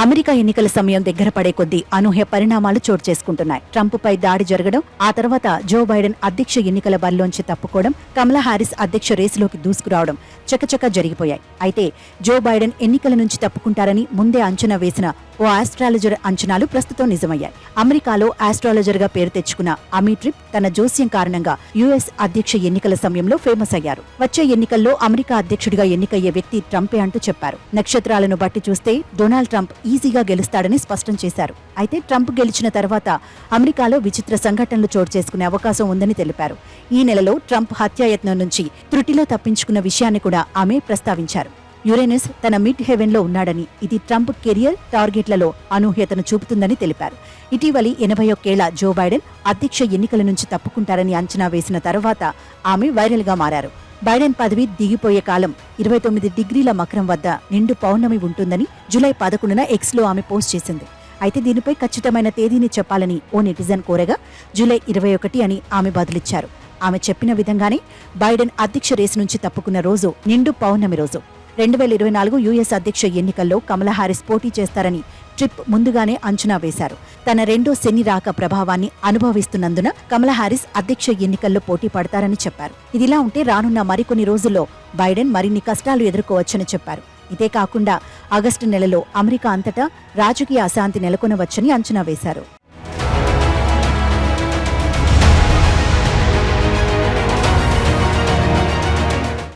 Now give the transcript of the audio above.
America ఎన్నికల సమయం దగ్గర పడే కొద్దీ అనూహ్య పరిణామాలు చోటు చేసుకుంటున్నాయి. ట్రంప్ పై దాడి జరగడం, ఆ తర్వాత జో బైడెన్ అధ్యక్ష ఎన్నికల బరిలోంచి తప్పుకోవడం, కమలా హారిస్ అధ్యక్ష రేసులోకి దూసుకురావడం చకచకా జరిగిపోయాయి. అయితే జో బైడెన్ ఎన్నికల నుంచి తప్పుకుంటారని ముందే అంచనా వేసిన ఓ ఆస్ట్రాలజర్ అంచనాలు ప్రస్తుతం నిజమయ్యాయి. అమెరికాలో ఆస్ట్రాలజర్ గా పేరు తెచ్చుకున్న అమీ ట్రిప్ తన జోస్యం కారణంగా యుఎస్ అధ్యక్ష ఎన్నికల సమయంలో ఫేమస్ అయ్యారు. వచ్చే ఎన్నికల్లో అమెరికా అధ్యక్షుడిగా ఎన్నికయ్యే వ్యక్తి ట్రంపే అంటూ చెప్పారు. నక్షత్రాలను బట్టి చూస్తే డొనాల్డ్ ట్రంప్ ఈజీగా గెలుస్తాడని స్పష్టం చేశారు. అయితే ట్రంప్ గెలిచిన తర్వాత అమెరికాలో విచిత్ర సంఘటనలు చోటు చేసుకునే అవకాశం ఉందని తెలిపారు. ఈ నెలలో ట్రంప్ హత్యాయత్నం నుంచి త్రుటిలో తప్పించుకున్న విషయాన్ని కూడా ఆమె ప్రస్తావించారు. యురేనస్ తన మిడ్ హెవెన్ లో ఉన్నాడని, ఇది ట్రంప్ కెరియర్ టార్గెట్లలో అనూహ్యతను చూపుతుందని తెలిపారు. ఇటీవలి 81 ఏళ్ల జో బైడెన్ అధ్యక్ష ఎన్నికల నుంచి తప్పుకుంటారని అంచనా వేసిన తర్వాత ఆమె వైరల్ గా మారారు. బైడెన్ పదవి దిగిపోయే కాలం 29 డిగ్రీల మకరం వద్ద నిండు పౌర్ణమి ఉంటుందని జూలై 11న ఎక్స్లో ఆమె పోస్ట్ చేసింది. అయితే దీనిపై ఖచ్చితమైన తేదీని చెప్పాలని ఓ నెటిజన్ కోరగా జూలై 21 అని ఆమె బదులిచ్చారు. ఆమె చెప్పిన విధంగానే బైడెన్ అధ్యక్ష రేసు నుంచి తప్పుకున్న రోజు నిండు పౌర్ణమి రోజు. 2024 యుఎస్ అధ్యక్ష ఎన్నికల్లో కమలా హారిస్ పోటీ చేస్తారని ట్రిప్ ముందుగానే అంచనా వేశారు. తన రెండో శని రాక ప్రభావాన్ని అనుభవిస్తున్నందున కమలా హారిస్ అధ్యక్ష ఎన్నికల్లో పోటీ పడతారని చెప్పారు. ఇదిలా ఉంటే రానున్న మరికొన్ని రోజుల్లో బైడెన్ మరిన్ని కష్టాలు ఎదుర్కోవచ్చని చెప్పారు. ఇదే కాకుండా ఆగస్టు నెలలో అమెరికా అంతటా రాజకీయ అశాంతి నెలకొనవచ్చని అంచనా వేశారు.